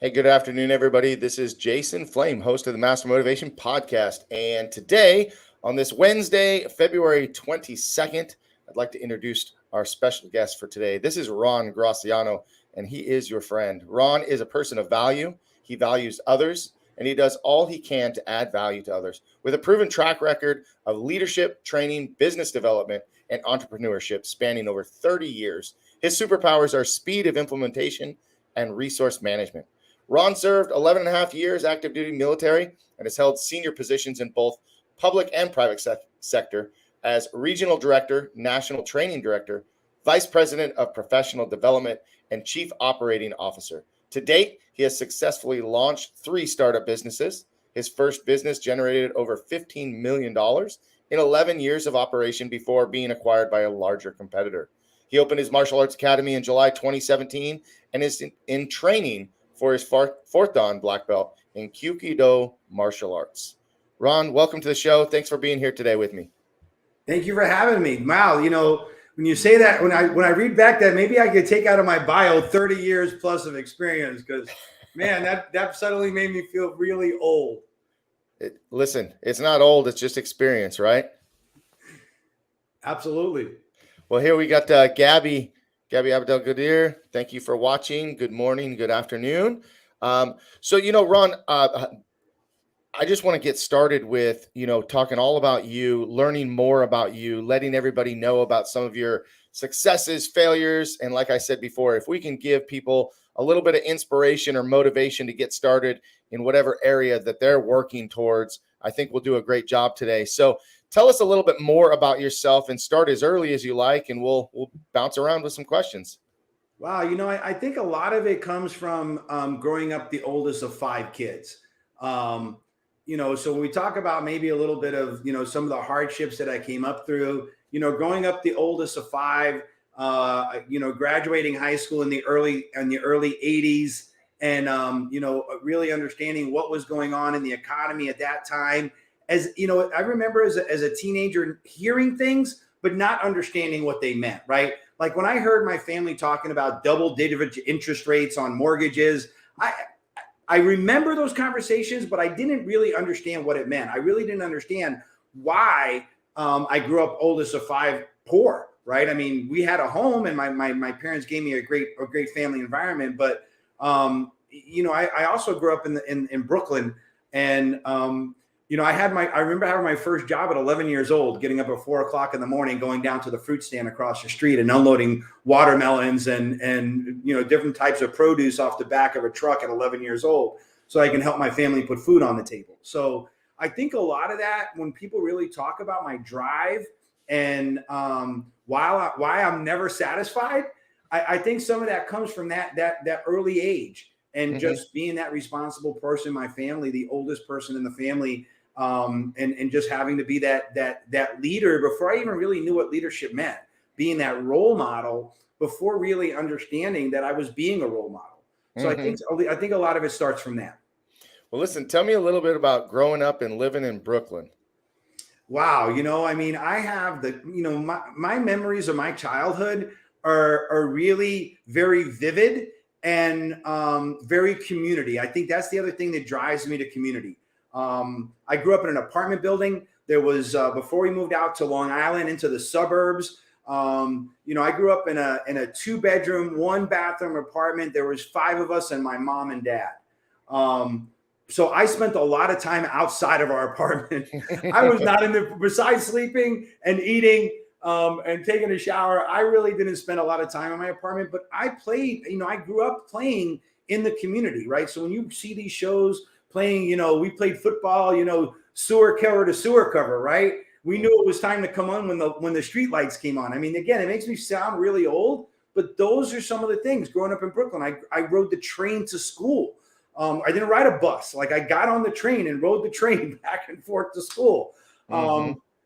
Hey, good afternoon, everybody. This is Jason Flame, host of the Master Motivation Podcast. And today, on this Wednesday, February 22nd, I'd like to introduce our special guest for today. This is Ron Graziano, and he is your friend. Ron is a person of value. He values others, and he does all he can to add value to others. With a proven track record of leadership, training, business development, and entrepreneurship spanning over 30 years, his superpowers are speed of implementation and resource management. Ron served 11 and a half years active duty military and has held senior positions in both public and private sector as regional director, national training director, vice president of professional development, and chief operating officer. To date, he has successfully launched 3 startup businesses. His first business generated over $15 million in 11 years of operation before being acquired by a larger competitor. He opened his martial arts academy in July 2017 and is in training for his fourth Dan black belt in Kyuki-do Martial Arts. Ron, welcome to the show. Thanks for being here today with me. Thank you for having me. Wow, when you say that, when I read back that, maybe I could take out of my bio 30 years plus of experience, because man, that suddenly made me feel really old. Listen, it's not old, it's just experience, right? Absolutely. Well, here we got Gabby Abdelgadir. Thank you for watching. Good morning, good afternoon. Ron, I just want to get started with, talking all about you, learning more about you, letting everybody know about some of your successes, failures. And like I said before, if we can give people a little bit of inspiration or motivation to get started in whatever area that they're working towards, I think we'll do a great job today. So tell us a little bit more about yourself and start as early as you like, and we'll bounce around with some questions. Wow. I think a lot of it comes from growing up the oldest of 5 kids. So when we talk about maybe a little bit of, some of the hardships that I came up through, growing up the oldest of 5, graduating high school in the early 80s, and, really understanding what was going on in the economy at that time. As I remember as a teenager hearing things, but not understanding what they meant, right? Like when I heard my family talking about double-digit interest rates on mortgages, I remember those conversations, but I didn't really understand what it meant. I really didn't understand why I grew up oldest of 5 poor, right? I mean, we had a home and my parents gave me a great family environment, but I also grew up in Brooklyn, and I remember having my first job at 11 years old, getting up at 4 o'clock in the morning, going down to the fruit stand across the street and unloading watermelons and different types of produce off the back of a truck at 11 years old, so I can help my family put food on the table. So I think a lot of that, when people really talk about my drive and why I'm never satisfied, I think some of that comes from that early age, and just being that responsible person in my family, the oldest person in the family. And just having to be that leader before I even really knew what leadership meant, being that role model before really understanding that I was being a role model. So I think a lot of it starts from that. Well, listen, tell me a little bit about growing up and living in Brooklyn. Wow. I have my memories of my childhood are really very vivid and very community. I think that's the other thing that drives me to community. I grew up in an apartment building. There was, before we moved out to Long Island into the suburbs, I grew up in a 2-bedroom, 1-bathroom apartment. There was 5 of us and my mom and dad. So I spent a lot of time outside of our apartment. I was not besides sleeping and eating, and taking a shower. I really didn't spend a lot of time in my apartment, but I played, I grew up playing in the community, right? So when you see these shows playing, we played football, sewer cover to sewer cover, right? We knew it was time to come on when the street lights came on. I mean, again, it makes me sound really old, but those are some of the things. Growing up in Brooklyn, I rode the train to school. I didn't ride a bus. Like, I got on the train and rode the train back and forth to school.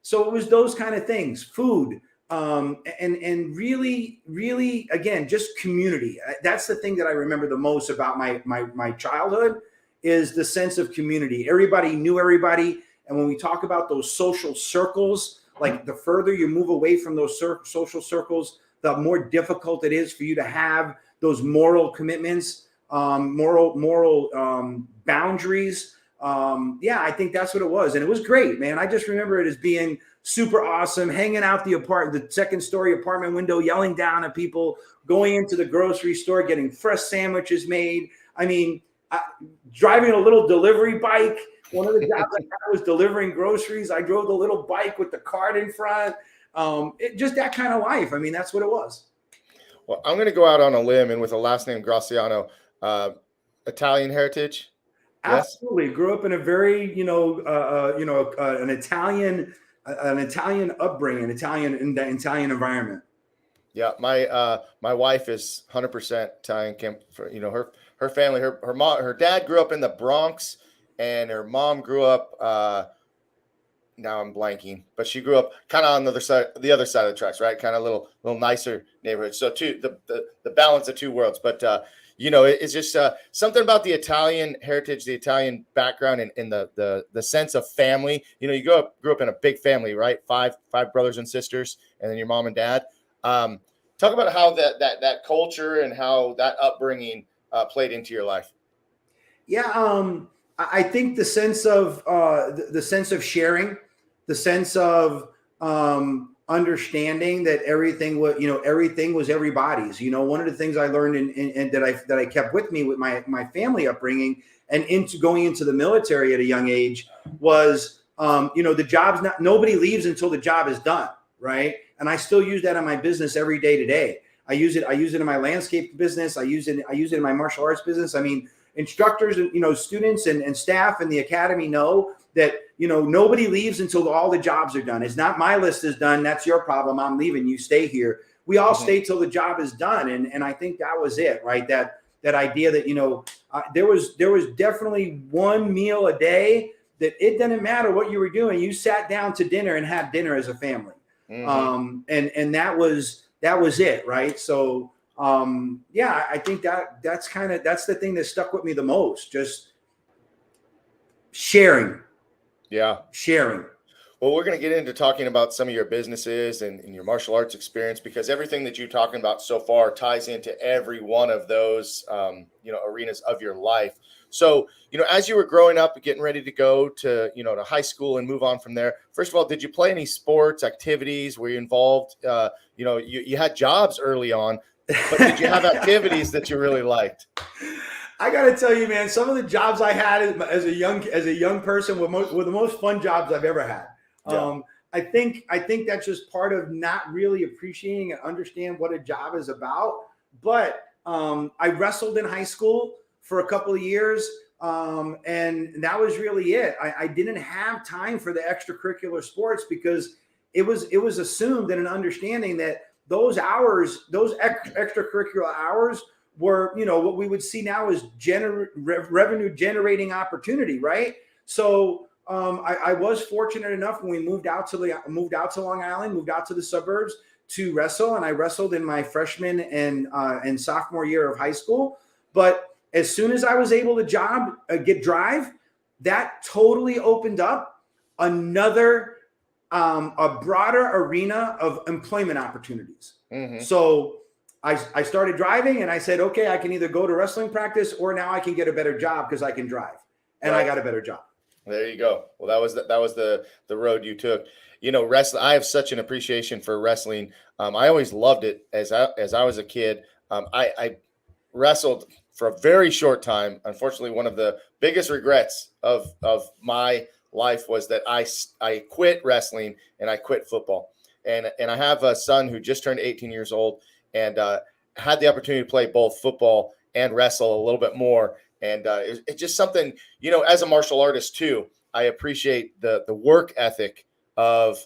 So it was those kind of things, food, and really, really, again, just community. That's the thing that I remember the most about my childhood, is the sense of community. Everybody knew everybody. And when we talk about those social circles, like the further you move away from those social circles, the more difficult it is for you to have those moral commitments. moral boundaries. Yeah, I think that's what it was. And it was great, man. I just remember it as being super awesome, hanging out the second story apartment window, yelling down at people, going into the grocery store, getting fresh sandwiches made. I mean, driving a little delivery bike. One of the jobs I had was delivering groceries. I drove the little bike with the cart in front. Just that kind of life. I mean, that's what it was. Well, I'm going to go out on a limb, and with a last name Graziano, Italian heritage. Absolutely. Yes? Grew up in a very, an Italian upbringing, in the Italian environment. Yeah, my wife is 100% Italian. Her family, her mom, her dad grew up in the Bronx, and her mom grew up. Now I'm blanking, but she grew up kind of on the other side of the tracks, right? Kind of little nicer neighborhood. So the balance of two worlds, but. It's just something about the Italian heritage, the Italian background, and the sense of family. You grew up in a big family, right? Five brothers and sisters, and then your mom and dad. Talk about how that culture and how that upbringing played into your life. Yeah, I think the sense of sharing, the sense of understanding that everything was everybody's. One of the things I learned and that I kept with me with my family upbringing and into going into the military at a young age was, the job's nobody leaves until the job is done, right? And I still use that in my business every day today. I use it in my landscape business. I use it in my martial arts business. I mean, instructors and students and staff in the academy know that, nobody leaves until all the jobs are done. It's not my list is done. That's your problem. I'm leaving. You stay here. We all stay till the job is done. And I think that was it, right? That idea that, there was definitely one meal a day that it didn't matter what you were doing. You sat down to dinner and had dinner as a family. And that was it. Right. So, I think that's the thing that stuck with me the most. Just sharing. Yeah. Sharing. Well, we're going to get into talking about some of your businesses and your martial arts experience, because everything that you're talking about so far ties into every one of those, arenas of your life. So, as you were growing up and getting ready to go to, to high school and move on from there, first of all, did you play any sports activities? Were you involved? You had jobs early on, but did you have activities that you really liked? I got to tell you, man, some of the jobs I had as a young person were the most fun jobs I've ever had. Yeah. I think that's just part of not really appreciating and understand what a job is about. But I wrestled in high school for a couple of years, and that was really it. I didn't have time for the extracurricular sports because it was assumed and an understanding that those hours, those extracurricular hours, were what we would see now as revenue generating opportunity, right? So I was fortunate enough when we moved out to Long Island, moved out to the suburbs to wrestle, and I wrestled in my freshman and sophomore year of high school. But as soon as I was able to get drive, that totally opened up another a broader arena of employment opportunities. So I started driving, and I said, okay, I can either go to wrestling practice or now I can get a better job because I can drive. And I got a better job. There you go. Well, that was the road you took. Wrestling. I have such an appreciation for wrestling. I always loved it as I was a kid. I wrestled for a very short time. Unfortunately, one of the biggest regrets of my life was that I quit wrestling and I quit football. And I have a son who just turned 18 years old, and had the opportunity to play both football and wrestle a little bit more. And it's just something, as a martial artist too, I appreciate the work ethic of,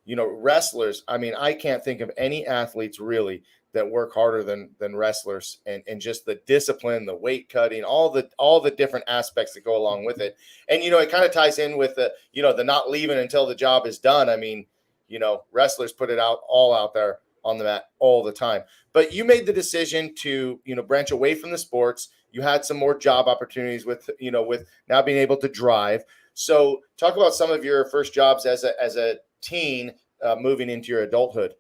wrestlers. I mean, I can't think of any athletes really that work harder than wrestlers, and just the discipline, the weight cutting, all the different aspects that go along with it. And, it kind of ties in with the not leaving until the job is done. I mean, wrestlers put it all out there on the mat all the time. But you made the decision to, branch away from the sports. You had some more job opportunities with now being able to drive. So talk about some of your first jobs as a teen moving into your adulthood.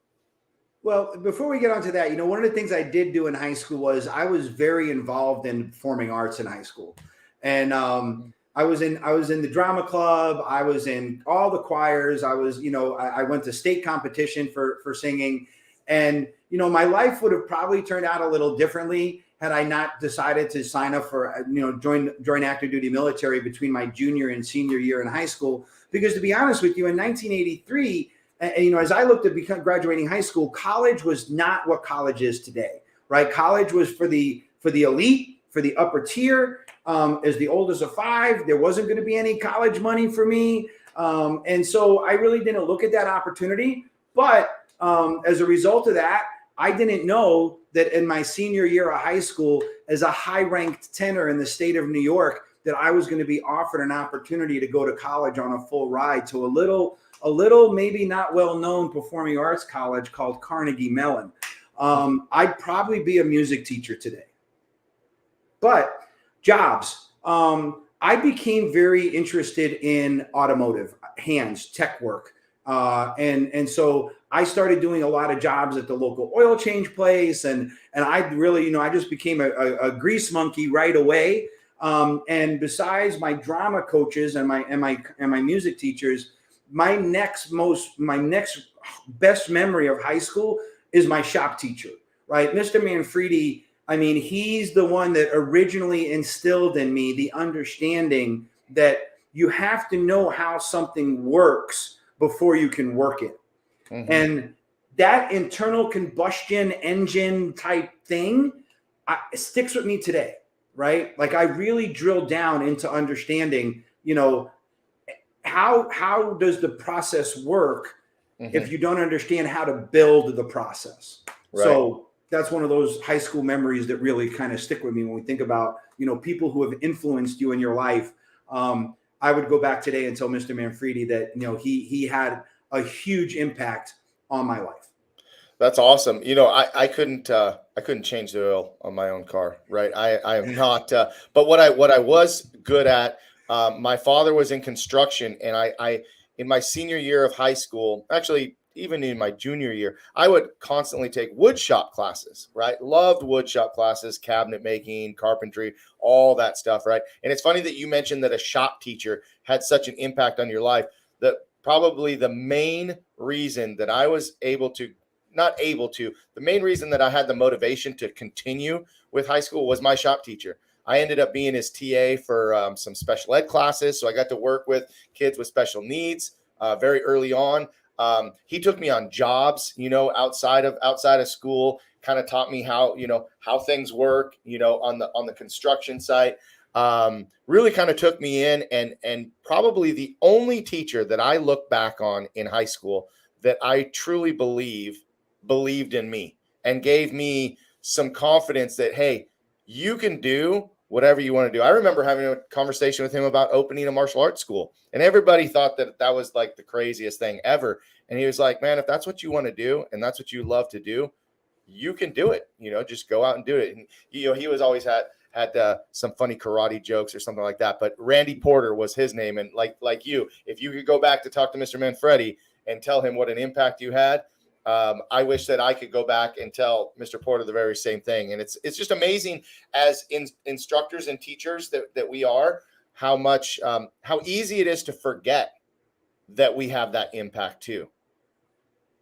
Well, before we get onto that, one of the things I did do in high school was I was very involved in performing arts in high school, and I was in the drama club. I was in all the choirs. I went to state competition for singing, and my life would have probably turned out a little differently had I not decided to sign up for join active duty military between my junior and senior year in high school. Because to be honest with you, in 1983. And, as I looked at graduating high school, college was not what college is today, right? College was for the elite, for the upper tier. As the oldest of five, there wasn't going to be any college money for me. And so I really didn't look at that opportunity. But as a result of that, I didn't know that in my senior year of high school, as a high-ranked tenor in the state of New York, that I was going to be offered an opportunity to go to college on a full ride to a little maybe not well-known performing arts college called Carnegie Mellon. I'd probably be a music teacher today. But jobs, I became very interested in automotive, hands, tech work. And so I started doing a lot of jobs at the local oil change place. And I really, I just became a grease monkey right away. And besides my drama coaches and my music teachers, my next best memory of high school is my shop teacher, right? Mr. Manfredi. I mean, he's the one that originally instilled in me the understanding that you have to know how something works before you can work it. Mm-hmm. And that internal combustion engine type thing sticks with me today, right? Like I really drilled down into understanding, how does the process work if you don't understand how to build the process? Right. So that's one of those high school memories that really kind of stick with me when we think about, people who have influenced you in your life. I would go back today and tell Mr. Manfredi that, he had a huge impact on my life. That's awesome. I couldn't change the oil on my own car, right? I am not, but what I was good at, my father was in construction, and I in my senior year of high school, actually even in my junior year, I would constantly take wood shop classes, right? Loved wood shop classes, cabinet making, carpentry, all that stuff, right? And it's funny that you mentioned that a shop teacher had such an impact on your life. That probably the main reason that I was the main reason that I had the motivation to continue with high school was my shop teacher. I ended up being his TA for some special ed classes. So I got to work with kids with special needs very early on. He took me on jobs, outside of school, kind of taught me how things work, on the construction site. Really kind of took me in, and probably the only teacher that I look back on in high school that I truly believed in me and gave me some confidence that, hey, you can do whatever you want to do. I remember having a conversation with him about opening a martial arts school, and everybody thought that was like the craziest thing ever. And he was like, man, if that's what you want to do and that's what you love to do, you can do it, just go out and do it. And, he was always had some funny karate jokes or something like that. But Randy Porter was his name. And like you, if you could go back to talk to Mr. Manfredi and tell him what an impact you had, I wish that I could go back and tell Mr. Porter the very same thing. And it's just amazing as instructors and teachers that we are, how easy it is to forget that we have that impact too.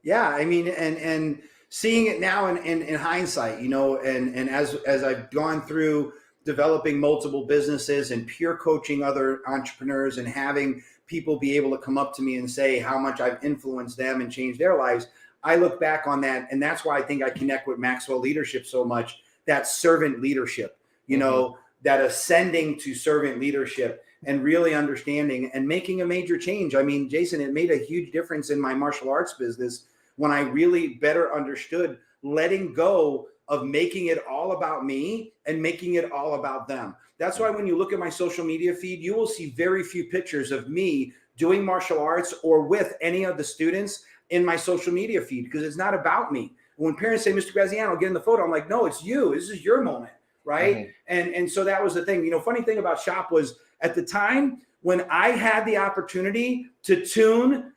Yeah. I mean, and seeing it now in hindsight, and as I've gone through developing multiple businesses and peer coaching other entrepreneurs and having people be able to come up to me and say how much I've influenced them and changed their lives, I look back on that, and that's why I think I connect with Maxwell Leadership so much, that servant leadership, that ascending to servant leadership and really understanding and making a major change. I mean, Jason, it made a huge difference in my martial arts business when I really better understood letting go of making it all about me and making it all about them. That's why when you look at my social media feed, you will see very few pictures of me doing martial arts or with any of the students in my social media feed, because it's not about me. When parents say, Mr. Graziano, get in the photo, I'm like, no, it's you. This is your moment, right? Mm-hmm. And so that was the thing. Funny thing about Shop was at the time when I had the opportunity to tune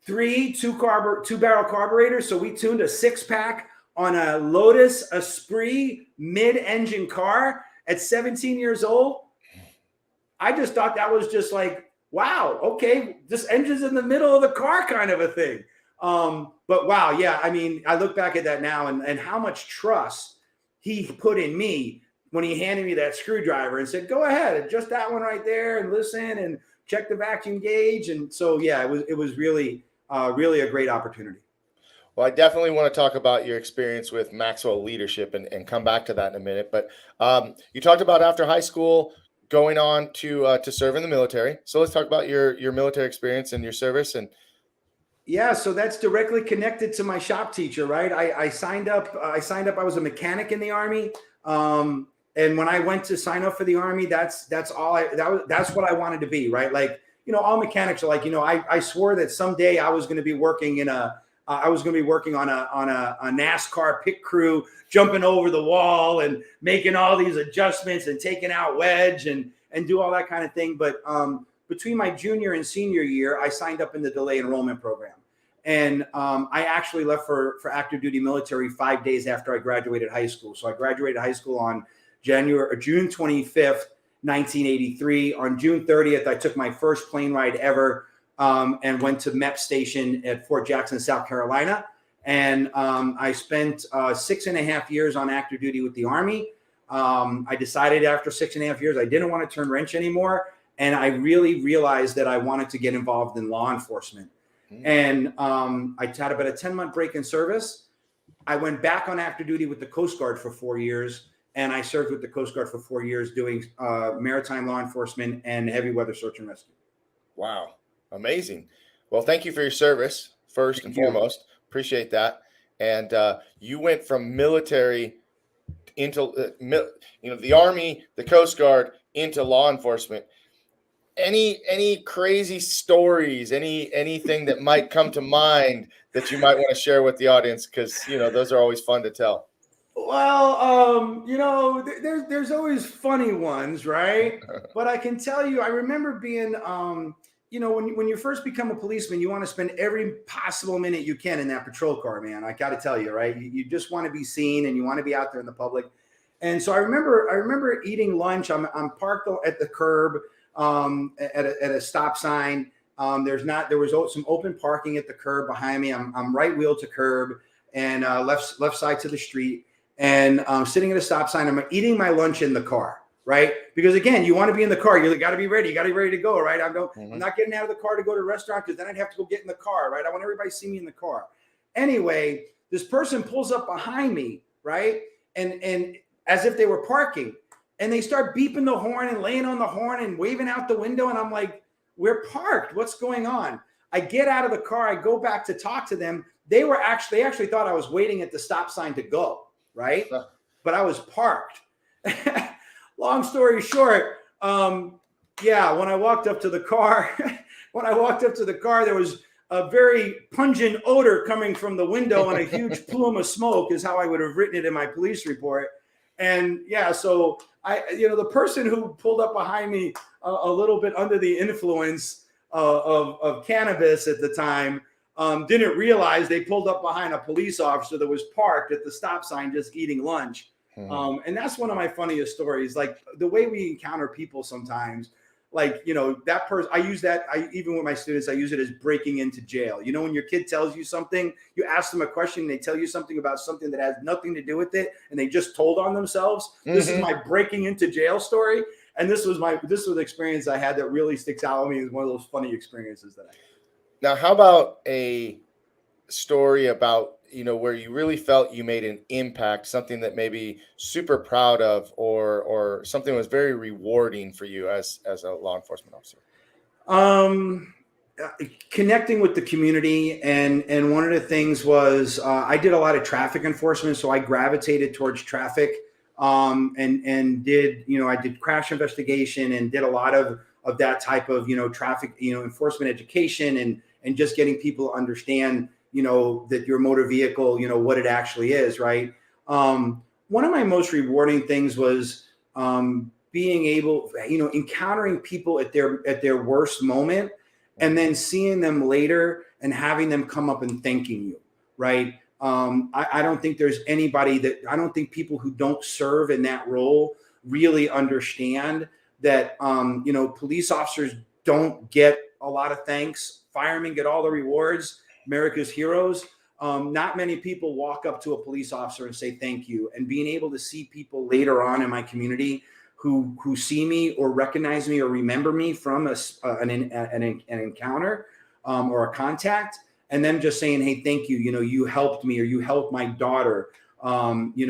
three two-barrel carburetors. So we tuned a 6-pack on a Lotus Esprit mid-engine car at 17 years old. I just thought that was just like, wow, okay, this engine's in the middle of the car kind of a thing. But wow, yeah, I mean, I look back at that now and how much trust he put in me when he handed me that screwdriver and said, go ahead, adjust that one right there and listen and check the vacuum gauge. And so, yeah, it was really a great opportunity. Well, I definitely want to talk about your experience with Maxwell leadership and come back to that in a minute. But you talked about after high school going on to serve in the military. So let's talk about your military experience and your service. And yeah, so that's directly connected to my shop teacher, right? I signed up. I was a mechanic in the Army. And when I went to sign up for the Army, that's what I wanted to be, right? Like, all mechanics are like, I swore that someday I was going to be working on a NASCAR pit crew, jumping over the wall and making all these adjustments and taking out wedge and do all that kind of thing. But between my junior and senior year, I signed up in the delay enrollment program. And I actually left for active duty military 5 days after I graduated high school. So I graduated high school on June 25th, 1983. On June 30th, I took my first plane ride ever and went to MEP Station at Fort Jackson, South Carolina. And I spent 6.5 years on active duty with the Army. I decided after 6.5 years, I didn't want to turn wrench anymore. And I really realized that I wanted to get involved in law enforcement. And I had about a 10-month break in service. I went back on active duty with the Coast Guard for 4 years. And I served with the Coast Guard for 4 years doing maritime law enforcement and heavy weather search and rescue. Wow. Amazing. Well, thank you for your service, first and foremost. Appreciate that. And you went from military into, the Army, the Coast Guard, into law enforcement. Any crazy stories, anything that might come to mind that you might want to share with the audience? Because, those are always fun to tell. Well, there's always funny ones, right? But I can tell you, I remember being, when you first become a policeman, you want to spend every possible minute you can in that patrol car, man. I got to tell you, right? You just want to be seen and you want to be out there in the public. And so I remember eating lunch. I'm parked at the curb at a stop sign. There was some open parking at the curb behind me. I'm right wheel to curb and left side to the street. And sitting at a stop sign, I'm eating my lunch in the car, right? Because again, you want to be in the car. You got to be ready. You got to be ready to go, right? I'm not getting out of the car to go to a restaurant because then I'd have to go get in the car, right? I want everybody to see me in the car. Anyway, this person pulls up behind me, right? And as if they were parking, and they start beeping the horn and laying on the horn and waving out the window. And I'm like, we're parked. What's going on? I get out of the car. I go back to talk to them. They actually thought I was waiting at the stop sign to go. Right. But I was parked. Long story short. When I walked up to the car, there was a very pungent odor coming from the window and a huge plume of smoke is how I would have written it in my police report. And so the person who pulled up behind me a little bit under the influence of cannabis at the time, didn't realize they pulled up behind a police officer that was parked at the stop sign just eating lunch. And that's one of my funniest stories. Like the way we encounter people sometimes, like, that person, even with my students, I use it as breaking into jail. When your kid tells you something, you ask them a question, they tell you something about something that has nothing to do with it, and they just told on themselves. This is my breaking into jail story. And this was the experience I had that really sticks out with me as one of those funny experiences that I had. Now, how about a story about, where you really felt you made an impact, something that maybe super proud of or something that was very rewarding for you as a law enforcement officer? Connecting with the community. And one of the things was I did a lot of traffic enforcement. So I gravitated towards traffic and did, I did crash investigation and did a lot of that type of, traffic, enforcement education and just getting people to understand, that your motor vehicle, what it actually is. Right. One of my most rewarding things was being able, encountering people at their worst moment and then seeing them later and having them come up and thanking you, right? I don't think there's anybody I don't think people who don't serve in that role really understand that, police officers don't get a lot of thanks. Firemen get all the rewards, America's heroes. Not many people walk up to a police officer and say thank you. And being able to see people later on in my community who see me or recognize me or remember me from an encounter or a contact, and them just saying, hey, thank you. You helped me, or you helped my daughter. You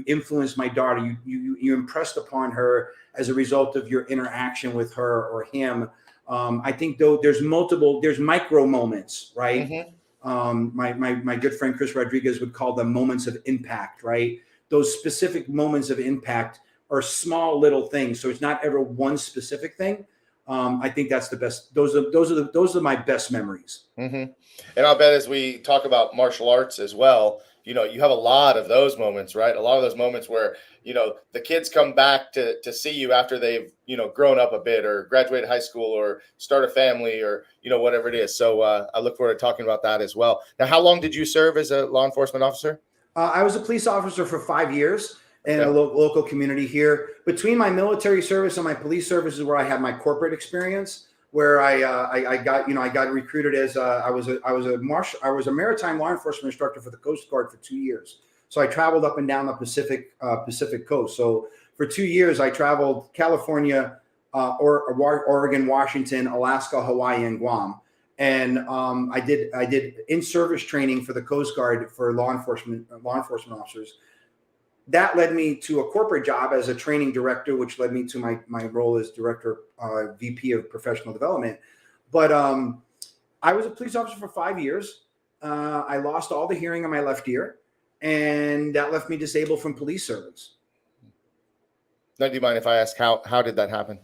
influenced my daughter. You impressed upon her as a result of your interaction with her or him. I think though there's micro moments, right? Mm-hmm. My good friend Chris Rodriguez would call them moments of impact, right? Those specific moments of impact are small little things. So it's not ever one specific thing. I think that's the best. Those are my best memories. Mm-hmm. And I'll bet as we talk about martial arts as well, you have a lot of those moments, right? A lot of those moments where, the kids come back to see you after they've, grown up a bit or graduated high school or start a family or, whatever it is. So I look forward to talking about that as well. Now, how long did you serve as a law enforcement officer? I was a police officer for 5 years in a local community here. Between my military service and my police service is where I had my corporate experience, where I got recruited as I was a maritime law enforcement instructor for the Coast Guard for 2 years. So I traveled up and down the Pacific coast. So for 2 years, I traveled California, Oregon, Washington, Alaska, Hawaii, and Guam. And I did in-service training for the Coast Guard for law enforcement officers. That led me to a corporate job as a training director, which led me to my role as director, VP of professional development. But I was a police officer for 5 years. I lost all the hearing on my left ear, and that left me disabled from police service. Now, do you mind if I ask how did that happen?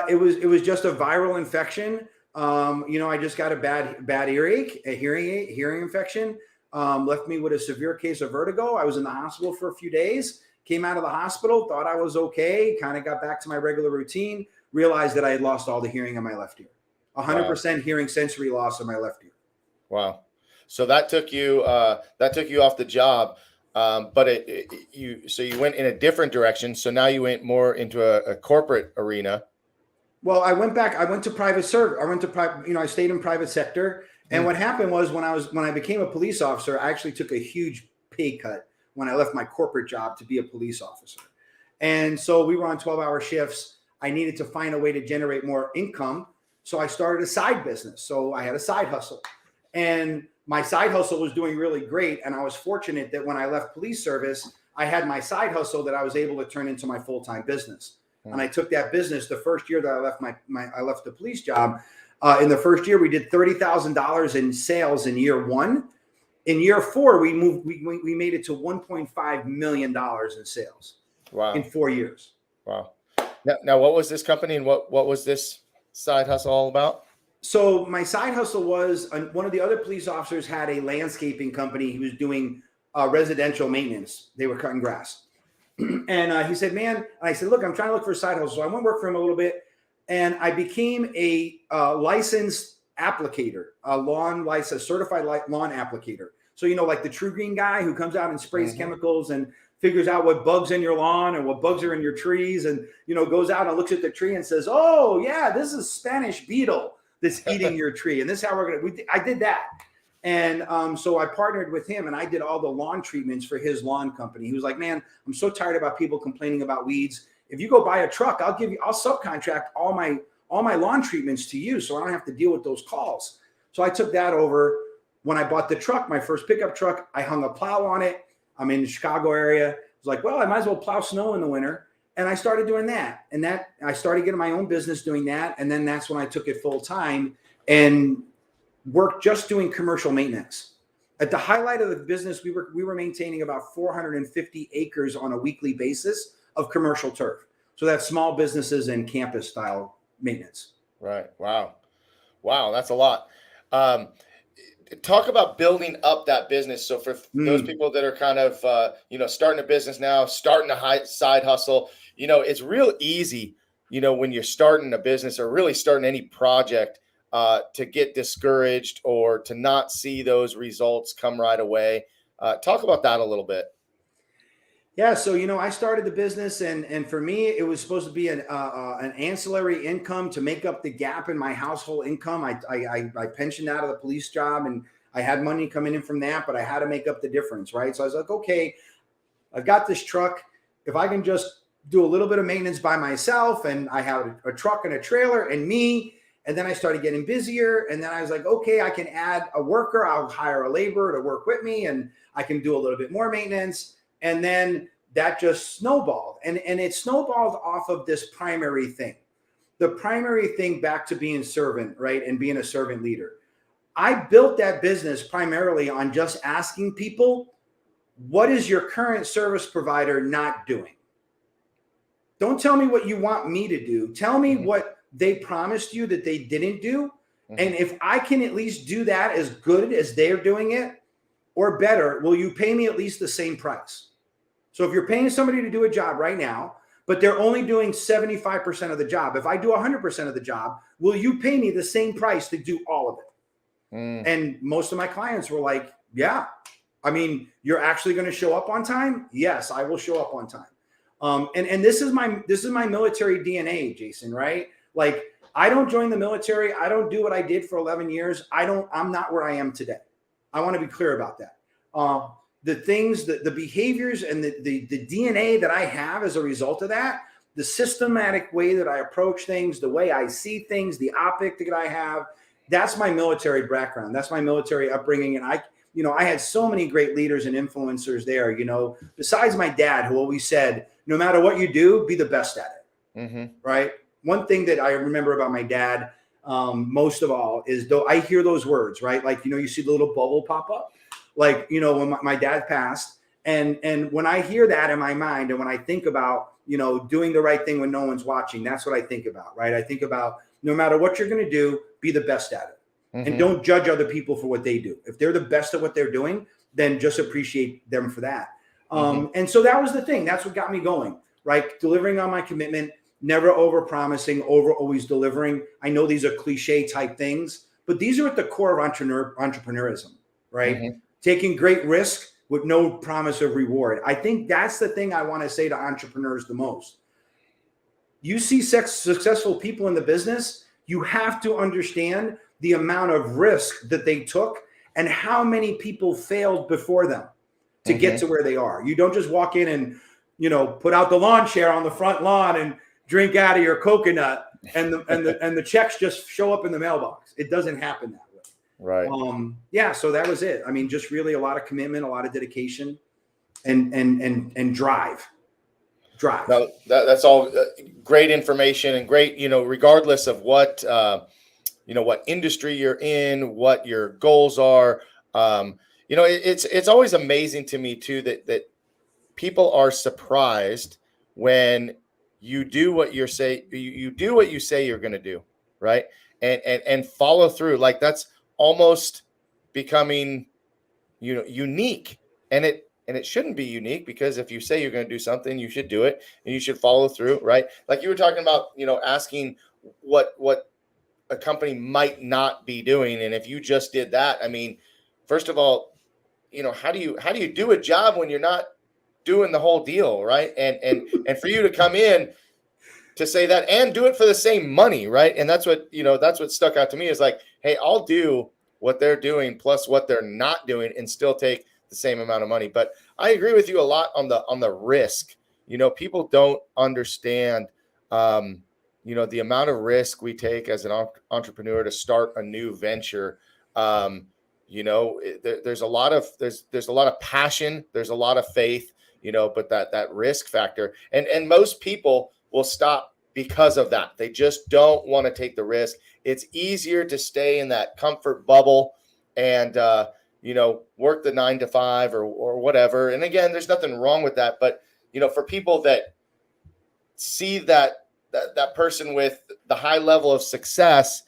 It was just a viral infection. I just got a bad earache, a hearing infection. Left me with a severe case of vertigo. I was in the hospital for a few days, came out of the hospital, thought I was okay, kind of got back to my regular routine, realized that I had lost all the hearing on my left ear. 100% hearing sensory loss in my left ear. Wow. So that took you off the job. But you went in a different direction. So now you went more into a corporate arena. Well, I went to private service. I stayed in private sector. And what happened was when I became a police officer, I actually took a huge pay cut when I left my corporate job to be a police officer. And so we were on 12-hour shifts. I needed to find a way to generate more income. So I started a side business. So I had a side hustle. And my side hustle was doing really great. And I was fortunate that when I left police service, I had my side hustle that I was able to turn into my full-time business. And I took that business the first year that I left I left the police job. In the first year, we did $30,000 in sales in year one. In year four, we made it to $1.5 million in sales. Wow. In 4 years. Wow. Now, what was this company and what was this side hustle all about? So my side hustle was one of the other police officers had a landscaping company. He was doing residential maintenance. They were cutting grass. And he said, man, and I said, look, I'm trying to look for a side hustle. So I went to work for him a little bit. And I became a licensed applicator, a certified lawn applicator. So, like the True Green guy who comes out and sprays chemicals and figures out what bugs in your lawn and what bugs are in your trees and, goes out and looks at the tree and says, oh, yeah, this is Spanish beetle that's eating your tree. And this is how I did that. And so I partnered with him and I did all the lawn treatments for his lawn company. He was like, man, I'm so tired about people complaining about weeds. If you go buy a truck, I'll subcontract all my lawn treatments to you so I don't have to deal with those calls. So I took that over. When I bought the truck, my first pickup truck, I hung a plow on it. I'm in the Chicago area. I was like, well, I might as well plow snow in the winter. And I started doing that. And I started getting my own business doing that. And then that's when I took it full time and worked just doing commercial maintenance. At the highlight of the business, we were maintaining about 450 acres on a weekly basis of commercial turf. So that's small businesses and campus style maintenance. Right. Wow. That's a lot. Talk about building up that business. So for those people that are kind of, starting a business now, starting a side hustle, it's real easy, when you're starting a business or really starting any project, to get discouraged or to not see those results come right away. Talk about that a little bit. Yeah, so I started the business, and for me, it was supposed to be an ancillary income to make up the gap in my household income. I pensioned out of the police job, and I had money coming in from that, but I had to make up the difference, right? So I was like, okay, I've got this truck. If I can just do a little bit of maintenance by myself, and I have a truck and a trailer and me, and then I started getting busier, and then I was like, okay, I can add a worker. I'll hire a laborer to work with me, and I can do a little bit more maintenance. And then that just snowballed, and it snowballed off of this primary thing. The primary thing back to being servant, right? And being a servant leader. I built that business primarily on just asking people, what is your current service provider not doing? Don't tell me what you want me to do. Tell me what they promised you that they didn't do. And if I can at least do that as good as they're doing it or better, will you pay me at least the same price? So if you're paying somebody to do a job right now, but they're only doing 75% of the job, if I do 100% of the job, will you pay me the same price to do all of it? And most of my clients were like, yeah. I mean, you're actually going to show up on time? Yes, I will show up on time. And this is my military DNA, Jason, right? Like, I don't join the military. I don't do what I did for 11 years. I'm not where I am today. I want to be clear about that. The things, the behaviors and the DNA that I have as a result of that, the systematic way that I approach things, the way I see things, the optic that I have, that's my military background. That's my military upbringing. And I had so many great leaders and influencers there, besides my dad, who always said, no matter what you do, be the best at it. Right. One thing that I remember about my dad, most of all, is though I hear those words, right? Like, you see the little bubble pop up. Like, when my dad passed, and when I hear that in my mind, and when I think about, doing the right thing when no one's watching, that's what I think about, right? I think about no matter what you're going to do, be the best at it, and don't judge other people for what they do. If they're the best at what they're doing, then just appreciate them for that. And so that was the thing. That's what got me going, right? Delivering on my commitment, never over promising, always delivering. I know these are cliche type things, but these are at the core of entrepreneurism, right? Taking great risk with no promise of reward. I think that's the thing I want to say to entrepreneurs the most. You see successful people in the business, you have to understand the amount of risk that they took and how many people failed before them to get to where they are. You don't just walk in and, put out the lawn chair on the front lawn and drink out of your coconut and the checks just show up in the mailbox. It doesn't happen that way. Right. Yeah. So that was it. I mean, just really a lot of commitment, a lot of dedication, and drive. No, that's all great information and great, regardless of what, what industry you're in, what your goals are. It's always amazing to me too, that people are surprised when you do what you say you're going to do. Right. And follow through. Like, that's almost becoming, unique, and it shouldn't be unique, because if you say you're going to do something, you should do it and you should follow through, right? Like you were talking about, asking what a company might not be doing. And if you just did that, I mean, first of all, how do you do a job when you're not doing the whole deal, right? And for you to come in to say that and do it for the same money, right? And that's what stuck out to me, is like, hey, I'll do what they're doing plus what they're not doing and still take the same amount of money. But I agree with you a lot on the risk. People don't understand, the amount of risk we take as an entrepreneur to start a new venture. There's a lot of passion, there's a lot of faith, but that risk factor, and most people will stop because of that. They just don't want to take the risk. It's easier to stay in that comfort bubble and, work the 9 to 5 or whatever. And again, there's nothing wrong with that. But, for people that see that person with the high level of success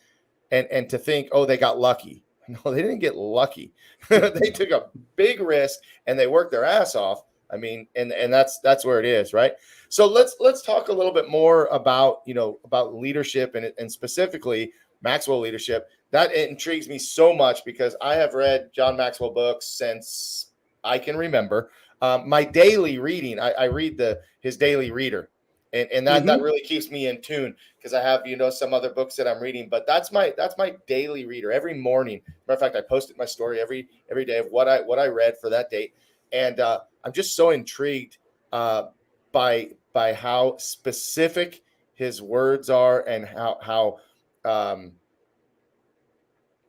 and to think, oh, they got lucky. No, they didn't get lucky. They took a big risk and they worked their ass off. I mean, and that's where it is, right? So let's talk a little bit more about, about leadership and specifically Maxwell leadership. That intrigues me so much because I have read John Maxwell books since I can remember. My daily reading, I read his daily reader, and that really keeps me in tune because I have some other books that I'm reading, but that's my daily reader every morning. Matter of fact, I post it in my story every day of what I read for that date, and I'm just so intrigued by how specific his words are and how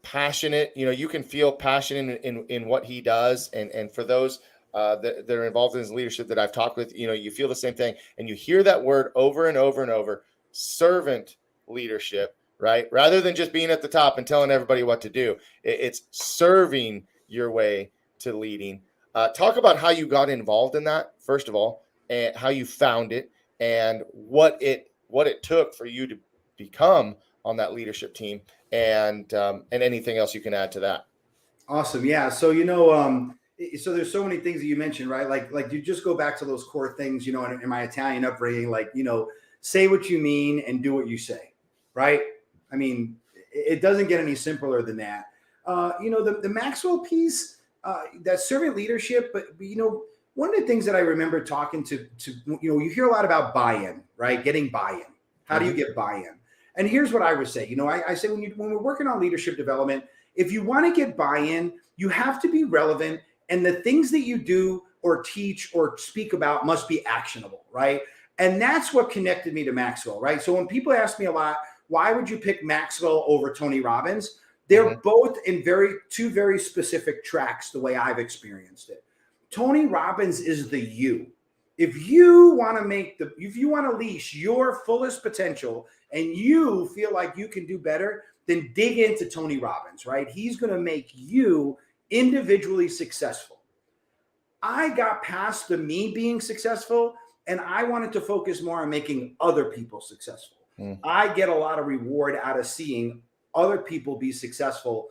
passionate. You can feel passion in what he does, and for those that are involved in his leadership that I've talked with, you feel the same thing, and you hear that word over and over and over: servant leadership, right? Rather than just being at the top and telling everybody what to do, it's serving your way to leading. Talk about how you got involved in that, first of all, and how you found it, and what it took for you to become on that leadership team, and anything else you can add to that. Awesome. Yeah. So, so there's so many things that you mentioned, right? Like you just go back to those core things, in my Italian upbringing, like, say what you mean and do what you say, right? I mean, it doesn't get any simpler than that. The Maxwell piece, that servant leadership, but one of the things that I remember talking to, you hear a lot about buy-in, right? Getting buy-in. How do you get buy-in? And here's what I would say. I say when we're working on leadership development, if you want to get buy-in, you have to be relevant, and the things that you do or teach or speak about must be actionable, right? And that's what connected me to Maxwell, right? So when people ask me a lot, why would you pick Maxwell over Tony Robbins? They're both in two very specific tracks, the way I've experienced it. Tony Robbins is the you. If you want to unleash your fullest potential and you feel like you can do better, then dig into Tony Robbins, right? He's going to make you individually successful. I got past the me being successful, and I wanted to focus more on making other people successful. I get a lot of reward out of seeing other people be successful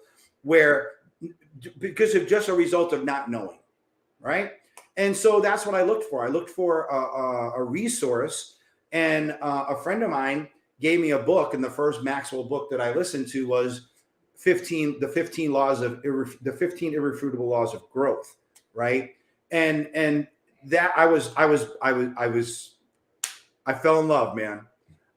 because of just a result of not knowing, right? And so that's what I looked for. I looked for a resource, and a friend of mine gave me a book, and the first Maxwell book that I listened to was the 15 irrefutable laws of growth, right? And that I fell in love, man.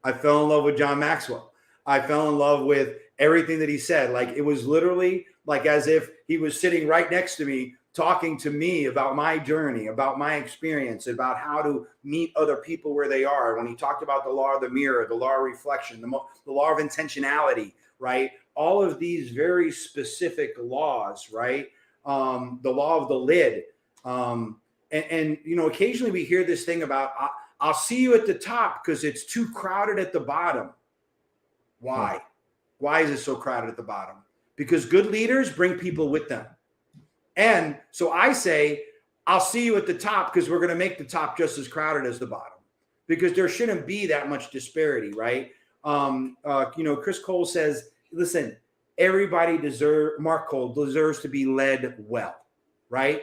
I fell in love with John Maxwell. I fell in love with everything that he said. Like, it was literally like as if he was sitting right next to me, talking to me about my journey, about my experience, about how to meet other people where they are. When he talked about the law of the mirror, the law of reflection, the law of intentionality, right? All of these very specific laws, right? The law of the lid. And occasionally we hear this thing about, I'll see you at the top because it's too crowded at the bottom. Why? Why is it so crowded at the bottom? Because good leaders bring people with them. And so I say, I'll see you at the top because we're going to make the top just as crowded as the bottom, because there shouldn't be that much disparity, right? Chris Cole says, listen, Mark Cole deserves to be led well, right?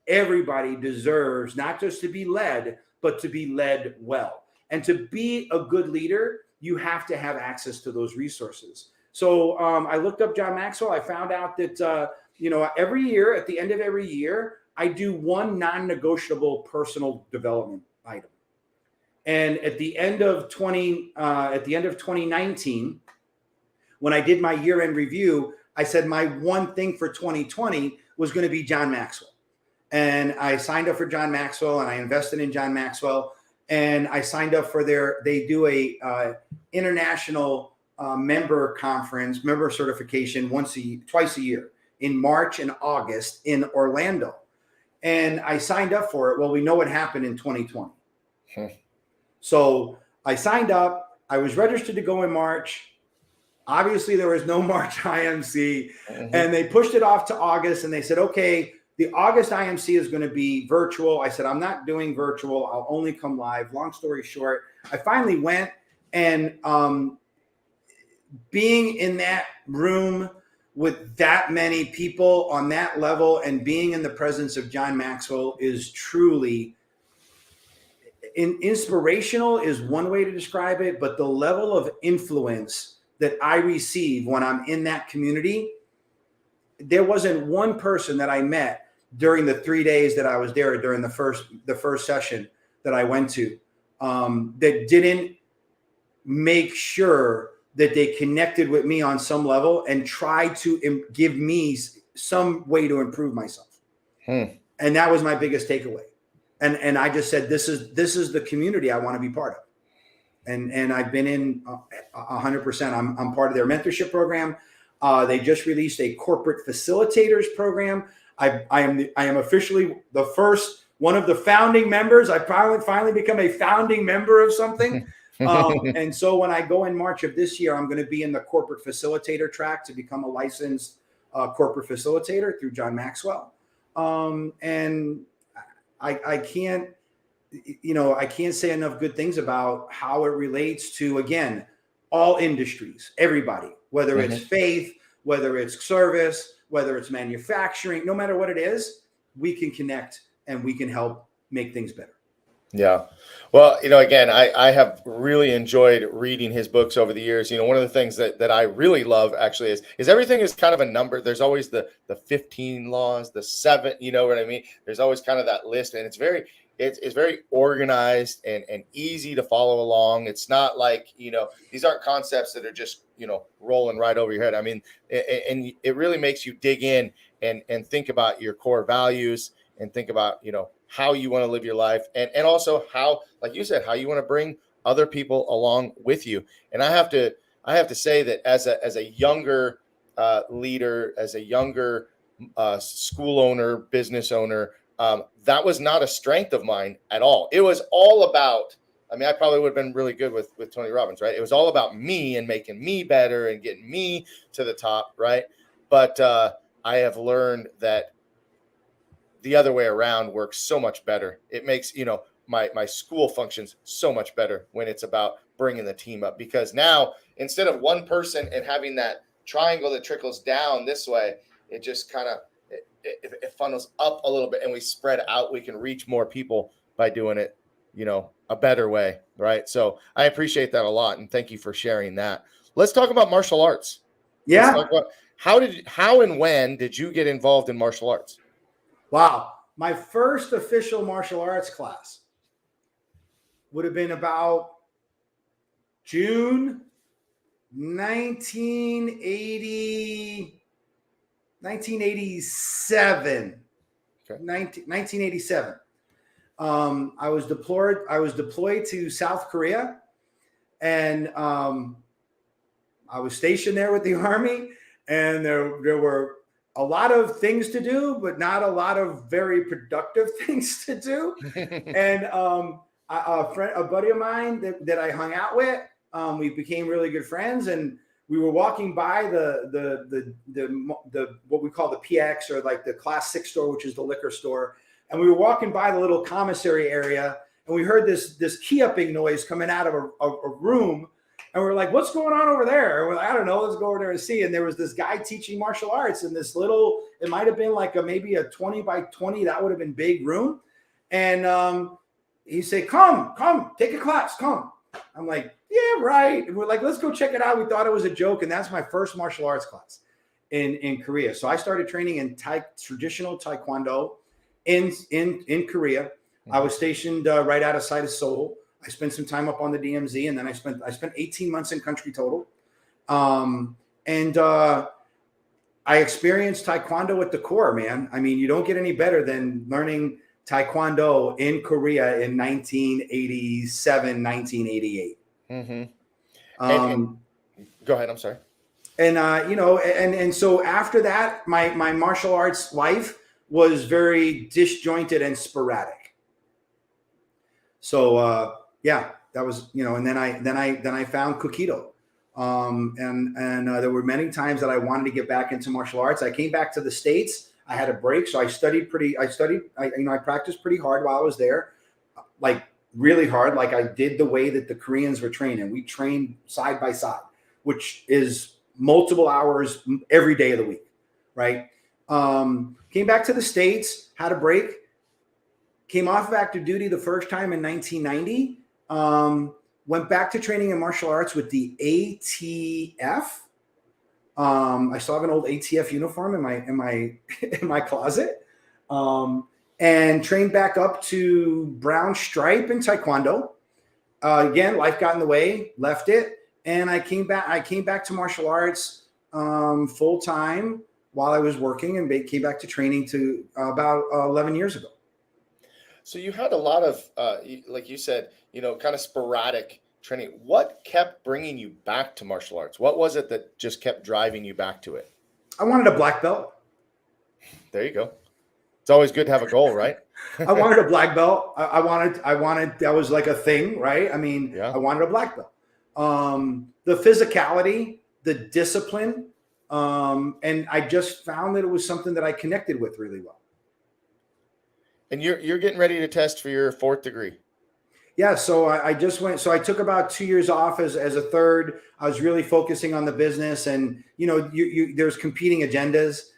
Everybody deserves not just to be led, but to be led well. And to be a good leader, you have to have access to those resources. So I looked up John Maxwell. I found out that, every year, at the end of every year, I do one non-negotiable personal development item. And at the end of 2019, when I did my year-end review, I said my one thing for 2020 was going to be John Maxwell. And I signed up for John Maxwell, and I invested in John Maxwell, and I signed up for they do a international member conference, member certification twice a year in March and August in Orlando. And I signed up for it. Well, we know what happened in 2020. So I signed up. I was registered to go in March. Obviously, there was no March IMC, and they pushed it off to August, and they said, okay, the August IMC is going to be virtual. I said, I'm not doing virtual. I'll only come live. Long story short, I finally went, and being in that room with that many people on that level and being in the presence of John Maxwell is truly inspirational is one way to describe it, but the level of influence that I receive when I'm in that community, there wasn't one person that I met during the 3 days that I was there, during the first session that I went to, that didn't make sure that they connected with me on some level and tried to give me some way to improve myself. And that was my biggest takeaway. And I just said, this is the community I want to be part of. And I've been in 100%. I'm part of their mentorship program. They just released a corporate facilitators program. I am officially one of the founding members. I finally become a founding member of something. And so when I go in March of this year, I'm going to be in the corporate facilitator track to become a licensed corporate facilitator through John Maxwell. And I can't say enough good things about how it relates to, again, all industries, everybody, whether it's faith, whether it's service, whether it's manufacturing, no matter what it is, we can connect and we can help make things better. Yeah. Well, again, I have really enjoyed reading his books over the years. One of the things that I really love actually is everything is kind of a number. There's always the 15 laws, the 7, you know what I mean? There's always kind of that list, and it's very organized and easy to follow along. It's not like, these aren't concepts that are just, rolling right over your head. I mean, and it really makes you dig in and think about your core values and think about, how you want to live your life, and also how, like you said, how you want to bring other people along with you. And I have to say that as a younger leader, as a younger school owner, business owner, that was not a strength of mine at all. It was all about, I probably would have been really good with Tony Robbins, right? It was all about me and making me better and getting me to the top, right? But I have learned that the other way around works so much better. It makes, my school functions so much better when it's about bringing the team up, because now instead of one person and having that triangle that trickles down this way, it just kind of, it funnels up a little bit and we spread out. We can reach more people by doing it, a better way. Right. So I appreciate that a lot. And thank you for sharing that. Let's talk about martial arts. Yeah. Let's talk about how and when did you get involved in martial arts? Wow. My first official martial arts class would have been about June 1987. Okay. 1987. I was deployed to South Korea, and I was stationed there with the Army, and there were a lot of things to do, but not a lot of very productive things to do. And a buddy of mine that I hung out with, we became really good friends, and we were walking by the what we call the PX, or like the Class 6 store, which is the liquor store. And we were walking by the little commissary area, and we heard this key-upping noise coming out of a room. And we're like, what's going on over there? And we're like, I don't know, let's go over there and see. And there was this guy teaching martial arts in this little, it might have been like maybe a 20 by 20, that would have been big room. And he said, come, take a class, come. I'm like, yeah, right. And we're like, let's go check it out. We thought it was a joke. And that's my first martial arts class in Korea. So I started training in traditional Taekwondo in Korea. Mm-hmm. I was stationed right out of sight of Seoul. I spent some time up on the DMZ, and then I spent 18 months in country total. And I experienced Taekwondo at the core, man. You don't get any better than learning Taekwondo in Korea in 1987, 1988. Mm-hmm. And go ahead. I'm sorry. And, and so after that, my martial arts life was very disjointed and sporadic. So, yeah, that was, and then I found Kyuki-do. And there were many times that I wanted to get back into martial arts. I came back to the States. I had a break. So I practiced pretty hard while I was there, like really hard. Like I did the way that the Koreans were training. We trained side by side, which is multiple hours every day of the week. Right. Came back to the States, had a break, came off of active duty the first time in 1990. Went back to training in martial arts with the ATF. I still have an old ATF uniform in my closet, and trained back up to brown stripe in Taekwondo. Again, life got in the way, left it, and I came back to martial arts full time while I was working, and came back to training to about 11 years ago. So you had a lot of, like you said, kind of sporadic training. What kept bringing you back to martial arts? What was it that just kept driving you back to it? I wanted a black belt. There you go. It's always good to have a goal, right? I wanted a black belt. I wanted, that was like a thing, right? I mean, yeah. I wanted a black belt. The physicality, the discipline, and I just found that it was something that I connected with really well. And you're getting ready to test for your 4th degree. Yeah, so I just went. So I took about 2 years off as a third. I was really focusing on the business, and there's competing agendas.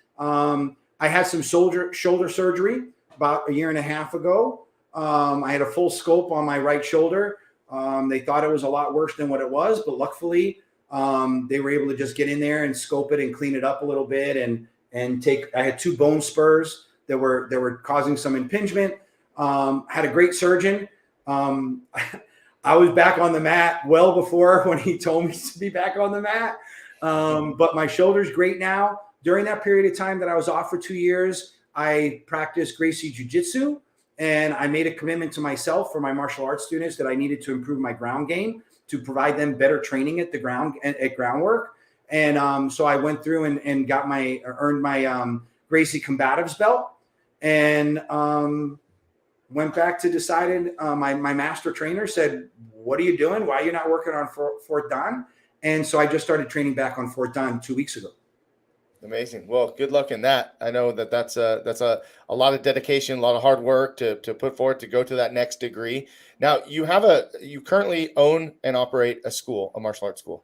I had some shoulder surgery about a year and a half ago. I had a full scope on my right shoulder. They thought it was a lot worse than what it was, but luckily they were able to just get in there and scope it and clean it up a little bit and take. I had 2 bone spurs that were causing some impingement. Had a great surgeon. I was back on the mat well before when he told me to be back on the mat. But my shoulder's great now. During that period of time that I was off for 2 years, I practiced Gracie Jiu-Jitsu, and I made a commitment to myself for my martial arts students that I needed to improve my ground game to provide them better training at groundwork. And so I went through and earned my Gracie Combatives belt, and went back to decided. My master trainer said, "What are you doing? Why are you not working on Fort Dan?" And so I just started training back on Fort Dan 2 weeks ago. Amazing. Well, good luck in that. I know that's a lot of dedication, a lot of hard work to put forward to go to that next degree. Now you currently own and operate a school, a martial arts school.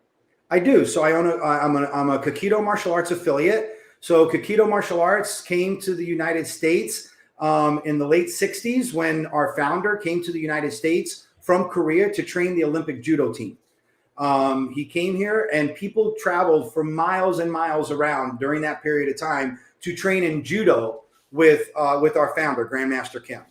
I do. So I'm a Kyuki-do Martial Arts affiliate. So Kyuki-do Martial Arts came to the United States in the late 60s when our founder came to the United States from Korea to train the Olympic judo team. He came here, and people traveled for miles and miles around during that period of time to train in judo with our founder, Grandmaster Kim,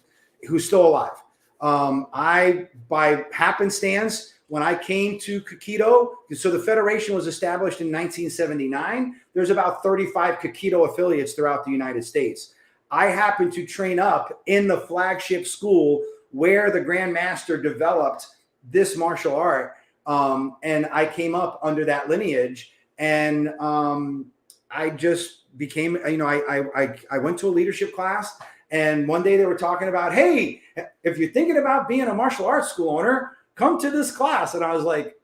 who's still alive. I, by happenstance, when I came to Kyuki-do, so the federation was established in 1979. There's about 35 Kyuki-do affiliates throughout the United States. I happened to train up in the flagship school where the Grandmaster developed this martial art. And I came up under that lineage, and I just became, I went to a leadership class, and one day they were talking about, hey, if you're thinking about being a martial arts school owner, come to this class. And I was like,